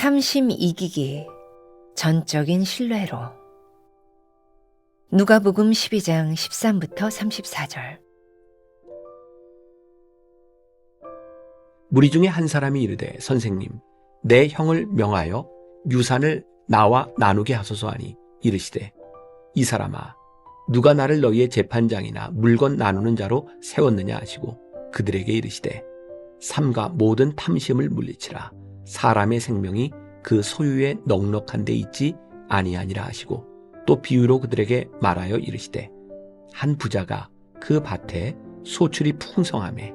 탐심 이기기, 전적인 신뢰로. 누가복음 12장 13부터 34절. 무리 중에 한 사람이 이르되 선생님 내 형을 명하여 유산을 나와 나누게 하소서 하니 이르시되 이 사람아 누가 나를 너희의 재판장이나 물건 나누는 자로 세웠느냐 하시고 그들에게 이르시되 삼가 모든 탐심을 물리치라. 사람의 생명이 그 소유에 넉넉한 데 있지 아니하니라 하시고 또 비유로 그들에게 말하여 이르시되 한 부자가 그 밭에 소출이 풍성하매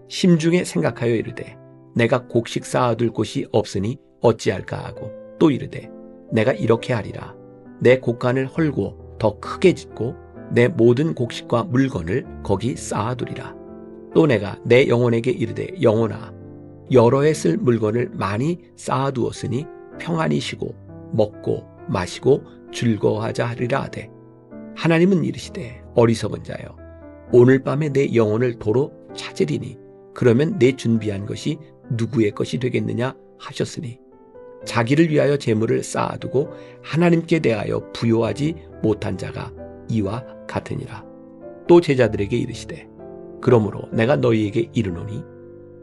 심중에 생각하여 이르되 내가 곡식 쌓아둘 곳이 없으니 어찌할까 하고 또 이르되 내가 이렇게 하리라. 내 곡간을 헐고 더 크게 짓고 내 모든 곡식과 물건을 거기 쌓아두리라. 또 내가 내 영혼에게 이르되 영혼아 여러 해 쓸 물건을 많이 쌓아두었으니 평안히 쉬고 먹고 마시고 즐거워하자 하리라 하되 하나님은 이르시되 어리석은 자여 오늘 밤에 내 영혼을 도로 찾으리니 그러면 내 준비한 것이 누구의 것이 되겠느냐 하셨으니 자기를 위하여 재물을 쌓아두고 하나님께 대하여 부요하지 못한 자가 이와 같으니라. 또 제자들에게 이르시되 그러므로 내가 너희에게 이르노니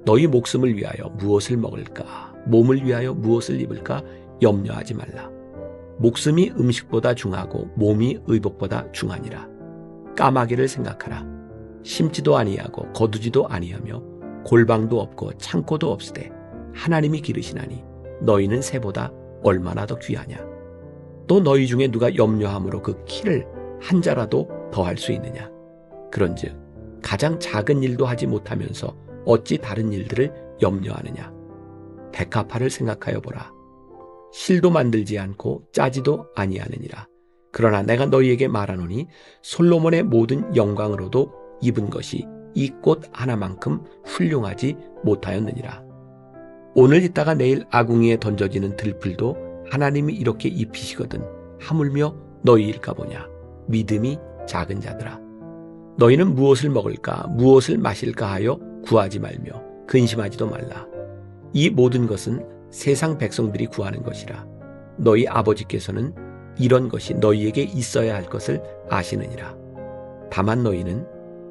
너희 목숨을 위하여 무엇을 먹을까 몸을 위하여 무엇을 입을까 염려하지 말라. 목숨이 음식보다 중하고 몸이 의복보다 중하니라. 까마귀를 생각하라. 심지도 아니하고 거두지도 아니하며 골방도 없고 창고도 없으되 하나님이 기르시나니 너희는 새보다 얼마나 더 귀하냐. 또 너희 중에 누가 염려함으로 그 키를 한 자라도 더할 수 있느냐. 그런즉 가장 작은 일도 하지 못하면서 어찌 다른 일들을 염려하느냐. 백합화를 생각하여 보라. 실도 만들지 않고 짜지도 아니하느니라. 그러나 내가 너희에게 말하노니 솔로몬의 모든 영광으로도 입은 것이 이 꽃 하나만큼 훌륭하지 못하였느니라. 오늘 있다가 내일 아궁이에 던져지는 들풀도 하나님이 이렇게 입히시거든 하물며 너희일까 보냐. 믿음이 작은 자들아. 너희는 무엇을 먹을까 무엇을 마실까 하여 구하지 말며 근심하지도 말라. 이 모든 것은 세상 백성들이 구하는 것이라. 너희 아버지께서는 이런 것이 너희에게 있어야 할 것을 아시느니라. 다만 너희는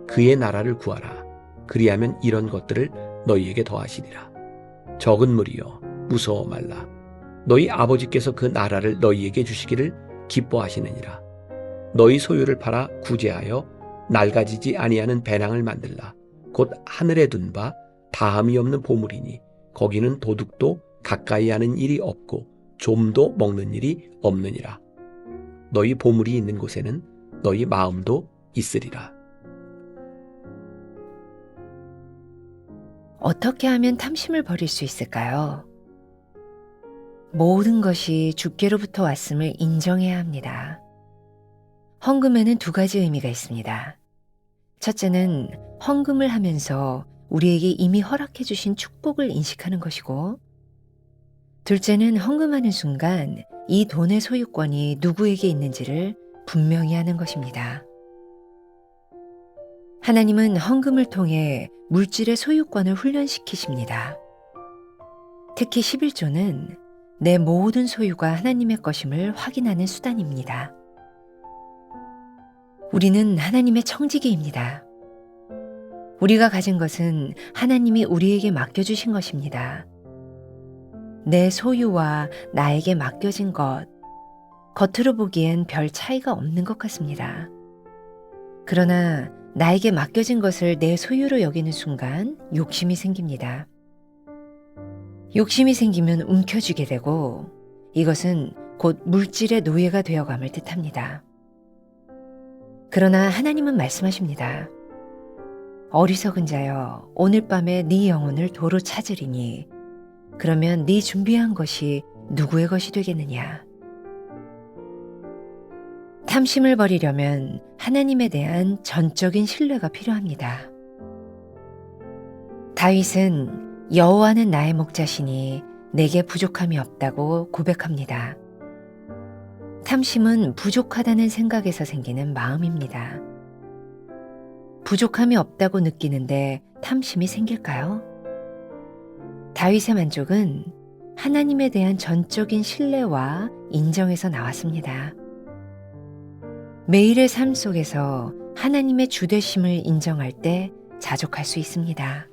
그의 나라를 구하라. 그리하면 이런 것들을 너희에게 더하시리라. 적은 무리여 무서워 말라. 너희 아버지께서 그 나라를 너희에게 주시기를 기뻐하시느니라. 너희 소유를 팔아 구제하여 낡아지지 아니하는 배낭을 만들라. 곧 하늘에 둔 바 다함이 없는 보물이니 거기는 도둑도 가까이 하는 일이 없고 좀도 먹는 일이 없느니라. 너희 보물이 있는 곳에는 너희 마음도 있으리라. 어떻게 하면 탐심을 버릴 수 있을까요? 모든 것이 주께로부터 왔음을 인정해야 합니다. 헌금에는 두 가지 의미가 있습니다. 첫째는 헌금을 하면서 우리에게 이미 허락해 주신 축복을 인식하는 것이고, 둘째는 헌금하는 순간 이 돈의 소유권이 누구에게 있는지를 분명히 하는 것입니다. 하나님은 헌금을 통해 물질의 소유권을 훈련시키십니다. 특히 11조는 내 모든 소유가 하나님의 것임을 확인하는 수단입니다. 우리는 하나님의 청지기입니다. 우리가 가진 것은 하나님이 우리에게 맡겨주신 것입니다. 내 소유와 나에게 맡겨진 것, 겉으로 보기엔 별 차이가 없는 것 같습니다. 그러나 나에게 맡겨진 것을 내 소유로 여기는 순간 욕심이 생깁니다. 욕심이 생기면 움켜쥐게 되고 이것은 곧 물질의 노예가 되어감을 뜻합니다. 그러나 하나님은 말씀하십니다. 어리석은 자여 오늘 밤에 네 영혼을 도로 찾으리니 그러면 네 준비한 것이 누구의 것이 되겠느냐. 탐심을 버리려면 하나님에 대한 전적인 신뢰가 필요합니다. 다윗은 여호와는 나의 목자시니 내게 부족함이 없다고 고백합니다. 탐심은 부족하다는 생각에서 생기는 마음입니다. 부족함이 없다고 느끼는데 탐심이 생길까요? 다윗의 만족은 하나님에 대한 전적인 신뢰와 인정에서 나왔습니다. 매일의 삶 속에서 하나님의 주되심을 인정할 때 자족할 수 있습니다.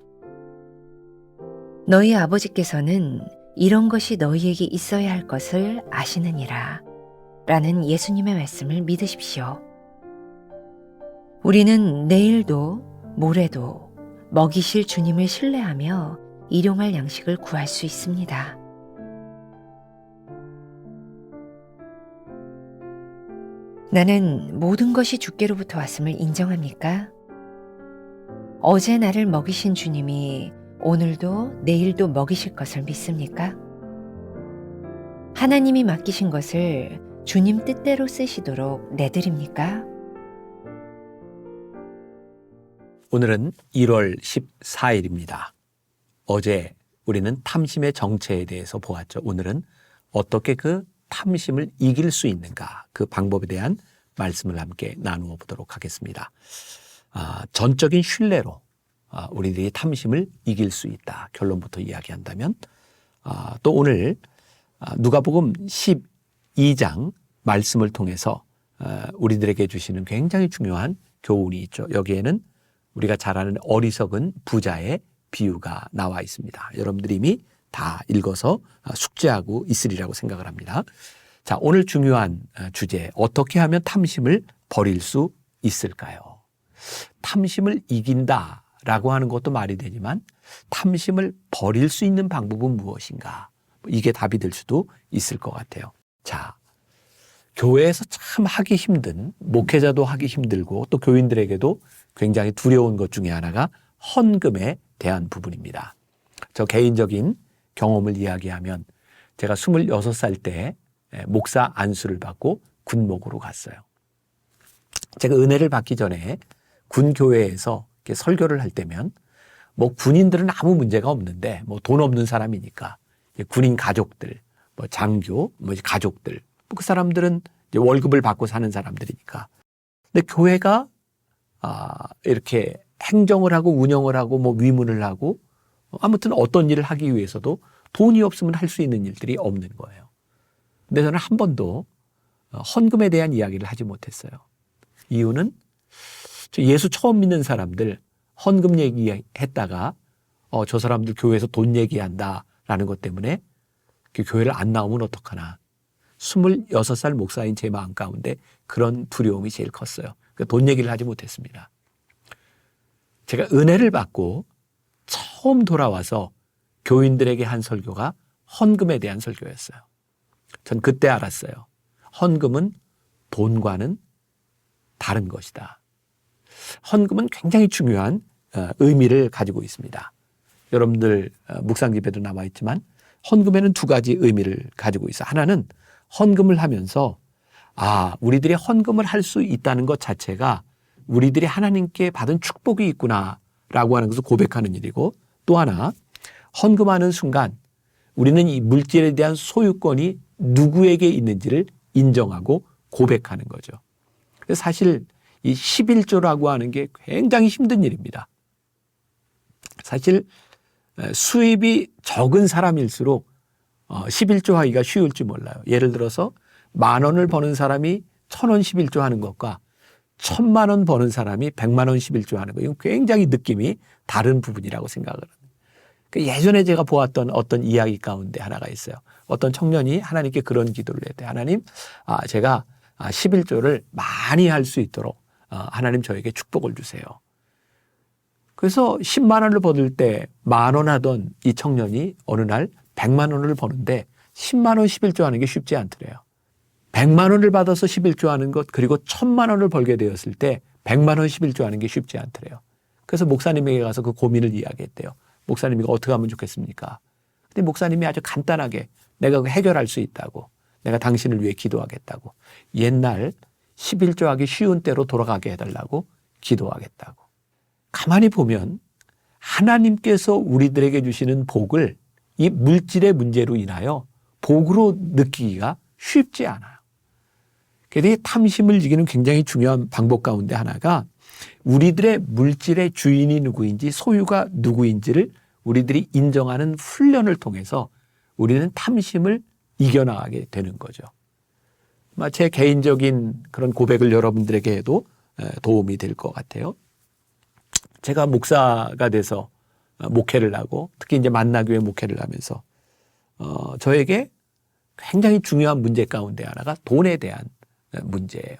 너희 아버지께서는 이런 것이 너희에게 있어야 할 것을 아시느니라 라는 예수님의 말씀을 믿으십시오. 우리는 내일도 모레도 먹이실 주님을 신뢰하며 일용할 양식을 구할 수 있습니다. 나는 모든 것이 주께로부터 왔음을 인정합니까? 어제 나를 먹이신 주님이 오늘도 내일도 먹이실 것을 믿습니까? 하나님이 맡기신 것을 주님 뜻대로 쓰시도록 내드립니까? 오늘은 1월 14일입니다. 어제 우리는 탐심의 정체에 대해서 보았죠. 오늘은 어떻게 그 탐심을 이길 수 있는가, 그 방법에 대한 말씀을 함께 나누어 보도록 하겠습니다. 전적인 신뢰로 우리들이 탐심을 이길 수 있다. 결론부터 이야기한다면 또 오늘 누가복음 12장 말씀을 통해서 우리들에게 주시는 굉장히 중요한 교훈이 있죠. 여기에는 우리가 잘 아는 어리석은 부자의 비유가 나와 있습니다. 여러분들이 이미 다 읽어서 숙지하고 있으리라고 생각을 합니다. 자, 오늘 중요한 주제, 어떻게 하면 탐심을 버릴 수 있을까요? 탐심을 이긴다라고 하는 것도 말이 되지만 탐심을 버릴 수 있는 방법은 무엇인가? 이게 답이 될 수도 있을 것 같아요. 자, 교회에서 참 하기 힘든, 목회자도 하기 힘들고 또 교인들에게도 굉장히 두려운 것 중에 하나가 헌금에 대한 부분입니다. 저 개인적인 경험을 이야기하면 제가 26살 때 목사 안수를 받고 군목으로 갔어요. 제가 은혜를 받기 전에 군교회에서 설교를 할 때면 뭐 군인들은 아무 문제가 없는데 뭐 돈 없는 사람이니까 군인 가족들, 뭐 장교, 뭐 가족들, 그 사람들은 이제 월급을 받고 사는 사람들이니까. 근데 교회가 이렇게 행정을 하고 운영을 하고 뭐 위문을 하고 아무튼 어떤 일을 하기 위해서도 돈이 없으면 할 수 있는 일들이 없는 거예요. 근데 저는 한 번도 헌금에 대한 이야기를 하지 못했어요. 이유는 예수 처음 믿는 사람들 헌금 얘기했다가 저 사람들 교회에서 돈 얘기한다라는 것 때문에 그 교회를 안 나오면 어떡하나. 26살 목사인 제 마음 가운데 그런 두려움이 제일 컸어요. 그러니까 돈 얘기를 하지 못했습니다. 제가 은혜를 받고 처음 돌아와서 교인들에게 한 설교가 헌금에 대한 설교였어요. 전 그때 알았어요. 헌금은 돈과는 다른 것이다. 헌금은 굉장히 중요한 의미를 가지고 있습니다. 여러분들 묵상집에도 나와 있지만 헌금에는 두 가지 의미를 가지고 있어요. 하나는 헌금을 하면서 우리들이 헌금을 할 수 있다는 것 자체가 우리들이 하나님께 받은 축복이 있구나라고 하는 것을 고백하는 일이고, 또 하나 헌금하는 순간 우리는 이 물질에 대한 소유권이 누구에게 있는지를 인정하고 고백하는 거죠. 그래서 사실 이 11조라고 하는 게 굉장히 힘든 일입니다. 사실 수입이 적은 사람일수록 11조 하기가 쉬울지 몰라요. 예를 들어서 10,000원을 버는 사람이 1,000원 11조 하는 것과 1,000,000원 버는 사람이 100,000원 11조 하는 거, 이건 굉장히 느낌이 다른 부분이라고 생각을 합니다. 예전에 제가 보았던 어떤 이야기 가운데 하나가 있어요. 어떤 청년이 하나님께 그런 기도를 했대요. 하나님, 제가 11조를 많이 할 수 있도록 하나님 저에게 축복을 주세요. 그래서 10만 원을 벌을 때 10,000원 하던 이 청년이 어느 날 100만 원을 버는데 10만 원 11조 하는 게 쉽지 않더래요. 100만 원을 받아서 11조 하는 것, 그리고 1,000만 원을 벌게 되었을 때 100만 원 11조 하는 게 쉽지 않더래요. 그래서 목사님에게 가서 그 고민을 이야기했대요. 목사님, 이거 어떻게 하면 좋겠습니까? 근데 목사님이 아주 간단하게 내가 해결할 수 있다고, 내가 당신을 위해 기도하겠다고, 옛날 11조 하기 쉬운 때로 돌아가게 해달라고 기도하겠다고. 가만히 보면 하나님께서 우리들에게 주시는 복을 이 물질의 문제로 인하여 복으로 느끼기가 쉽지 않아요. 그래서 이 탐심을 이기는 굉장히 중요한 방법 가운데 하나가 우리들의 물질의 주인이 누구인지, 소유가 누구인지를 우리들이 인정하는 훈련을 통해서 우리는 탐심을 이겨나가게 되는 거죠. 제 개인적인 그런 고백을 여러분들에게 해도 도움이 될 것 같아요. 제가 목사가 돼서 목회를 하고 특히 이제 만나교회 목회를 하면서 저에게 굉장히 중요한 문제 가운데 하나가 돈에 대한 문제예요.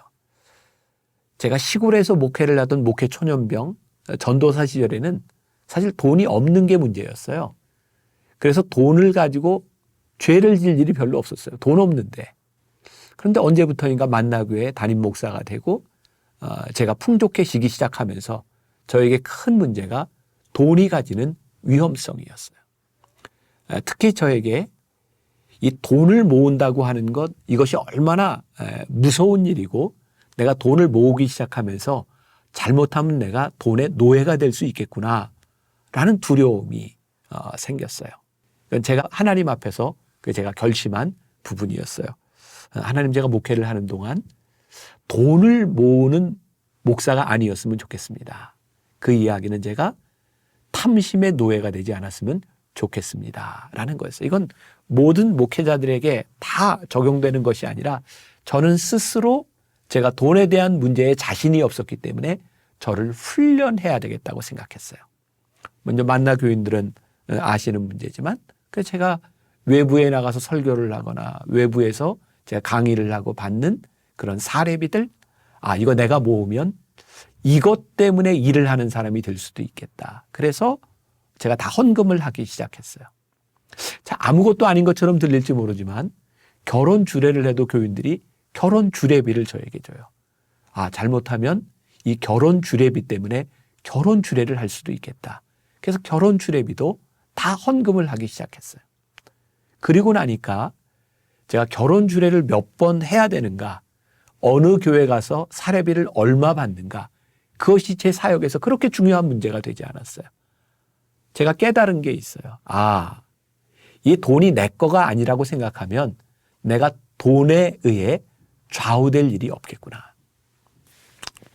제가 시골에서 목회를 하던 목회 초년병 전도사 시절에는 사실 돈이 없는 게 문제였어요. 그래서 돈을 가지고 죄를 질 일이 별로 없었어요. 돈 없는데. 그런데 언제부터인가 만나교회 담임 목사가 되고 제가 풍족해지기 시작하면서 저에게 큰 문제가 돈이 가지는 위험성이었어요. 특히 저에게 이 돈을 모은다고 하는 것, 이것이 얼마나 무서운 일이고 내가 돈을 모으기 시작하면서 잘못하면 내가 돈의 노예가 될 수 있겠구나라는 두려움이 생겼어요. 이건 제가 하나님 앞에서 제가 결심한 부분이었어요. 하나님, 제가 목회를 하는 동안 돈을 모으는 목사가 아니었으면 좋겠습니다. 그 이야기는 제가 탐심의 노예가 되지 않았으면 좋겠습니다. 라는 거였어요. 이건 모든 목회자들에게 다 적용되는 것이 아니라 저는 스스로 제가 돈에 대한 문제에 자신이 없었기 때문에 저를 훈련해야 되겠다고 생각했어요. 먼저 만나 교인들은 아시는 문제지만 제가 외부에 나가서 설교를 하거나 외부에서 제가 강의를 하고 받는 그런 사례비들, 이거 내가 모으면 이것 때문에 일을 하는 사람이 될 수도 있겠다. 그래서 제가 다 헌금을 하기 시작했어요. 자, 아무것도 아닌 것처럼 들릴지 모르지만 결혼 주례를 해도 교인들이 결혼 주례비를 저에게 줘요. 잘못하면 이 결혼 주례비 때문에 결혼 주례를 할 수도 있겠다. 그래서 결혼 주례비도 다 헌금을 하기 시작했어요. 그리고 나니까 제가 결혼 주례를 몇 번 해야 되는가, 어느 교회 가서 사례비를 얼마 받는가, 그것이 제 사역에서 그렇게 중요한 문제가 되지 않았어요. 제가 깨달은 게 있어요. 이 돈이 내 거가 아니라고 생각하면 내가 돈에 의해 좌우될 일이 없겠구나.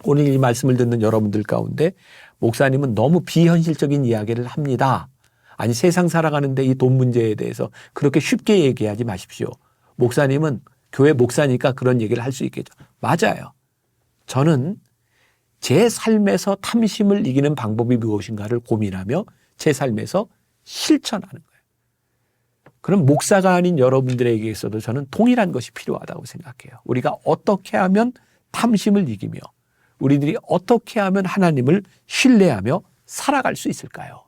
오늘 이 말씀을 듣는 여러분들 가운데 목사님은 너무 비현실적인 이야기를 합니다. 아니, 세상 살아가는데 이 돈 문제에 대해서 그렇게 쉽게 얘기하지 마십시오. 목사님은 교회 목사니까 그런 얘기를 할 수 있겠죠. 맞아요. 저는 제 삶에서 탐심을 이기는 방법이 무엇인가를 고민하며 제 삶에서 실천하는 거예요. 그럼 목사가 아닌 여러분들에게 있어도 저는 동일한 것이 필요하다고 생각해요. 우리가 어떻게 하면 탐심을 이기며 우리들이 어떻게 하면 하나님을 신뢰하며 살아갈 수 있을까요?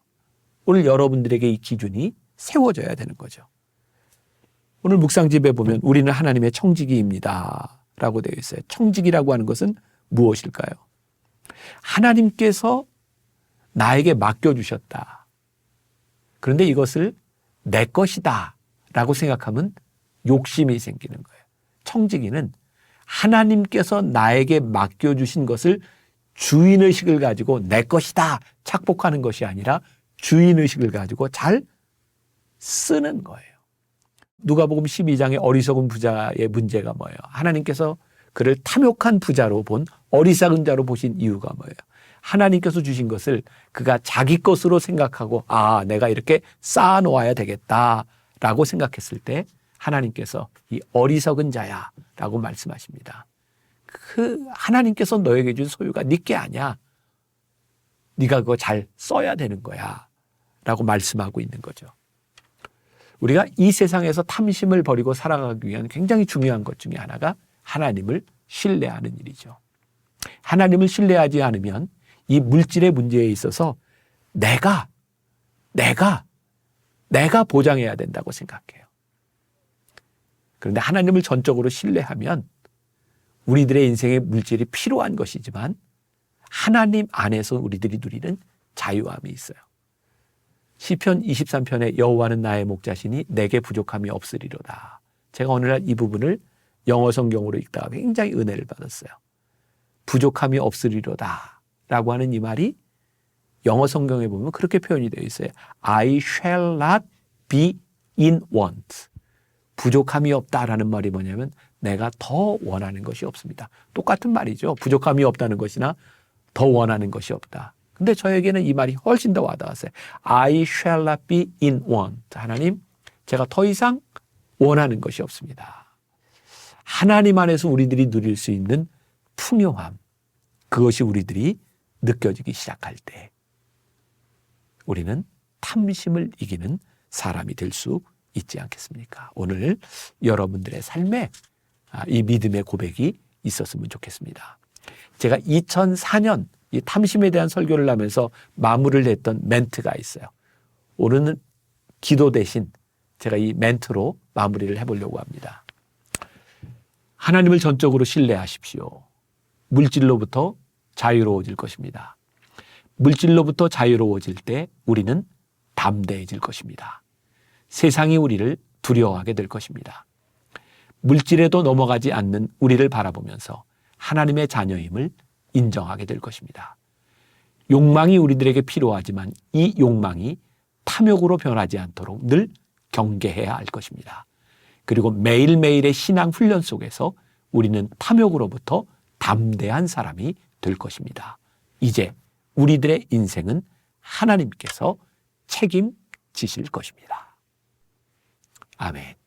오늘 여러분들에게 이 기준이 세워져야 되는 거죠. 오늘 묵상집에 보면 우리는 하나님의 청지기입니다 라고 되어 있어요. 청지기라고 하는 것은 무엇일까요? 하나님께서 나에게 맡겨주셨다. 그런데 이것을 내 것이다 라고 생각하면 욕심이 생기는 거예요. 청지기는 하나님께서 나에게 맡겨주신 것을 주인의식을 가지고 내 것이다 착복하는 것이 아니라 주인의식을 가지고 잘 쓰는 거예요. 누가복음 12장의 어리석은 부자의 문제가 뭐예요? 하나님께서 그를 탐욕한 부자로 본 어리석은 자로 보신 이유가 뭐예요? 하나님께서 주신 것을 그가 자기 것으로 생각하고 내가 이렇게 쌓아놓아야 되겠다라고 생각했을 때 하나님께서 이 어리석은 자야 라고 말씀하십니다. 하나님께서 너에게 준 소유가 네 게 아니야. 네가 그거 잘 써야 되는 거야 라고 말씀하고 있는 거죠. 우리가 이 세상에서 탐심을 버리고 살아가기 위한 굉장히 중요한 것 중에 하나가 하나님을 신뢰하는 일이죠. 하나님을 신뢰하지 않으면 이 물질의 문제에 있어서 내가 보장해야 된다고 생각해요. 그런데 하나님을 전적으로 신뢰하면 우리들의 인생에 물질이 필요한 것이지만 하나님 안에서 우리들이 누리는 자유함이 있어요. 시편 23편에 여호와는 나의 목자시니 내게 부족함이 없으리로다. 제가 오늘날 이 부분을 영어 성경으로 읽다가 굉장히 은혜를 받았어요. 부족함이 없으리로다 라고 하는 이 말이 영어 성경에 보면 그렇게 표현이 되어 있어요. I shall not be in want. 부족함이 없다라는 말이 뭐냐면 내가 더 원하는 것이 없습니다. 똑같은 말이죠. 부족함이 없다는 것이나 더 원하는 것이 없다. 근데 저에게는 이 말이 훨씬 더 와닿았어요. I shall not be in want. 하나님, 제가 더 이상 원하는 것이 없습니다. 하나님 안에서 우리들이 누릴 수 있는 풍요함, 그것이 우리들이 느껴지기 시작할 때 우리는 탐심을 이기는 사람이 될 수 있지 않겠습니까? 오늘 여러분들의 삶에 이 믿음의 고백이 있었으면 좋겠습니다. 제가 2004년 이 탐심에 대한 설교를 하면서 마무리를 했던 멘트가 있어요. 오늘은 기도 대신 제가 이 멘트로 마무리를 해보려고 합니다. 하나님을 전적으로 신뢰하십시오. 물질로부터 자유로워질 것입니다. 물질로부터 자유로워질 때 우리는 담대해질 것입니다. 세상이 우리를 두려워하게 될 것입니다. 물질에도 넘어가지 않는 우리를 바라보면서 하나님의 자녀임을 인정하게 될 것입니다. 욕망이 우리들에게 필요하지만 이 욕망이 탐욕으로 변하지 않도록 늘 경계해야 할 것입니다. 그리고 매일매일의 신앙 훈련 속에서 우리는 탐욕으로부터 담대한 사람이 될 것입니다. 이제 우리들의 인생은 하나님께서 책임지실 것입니다. 아멘.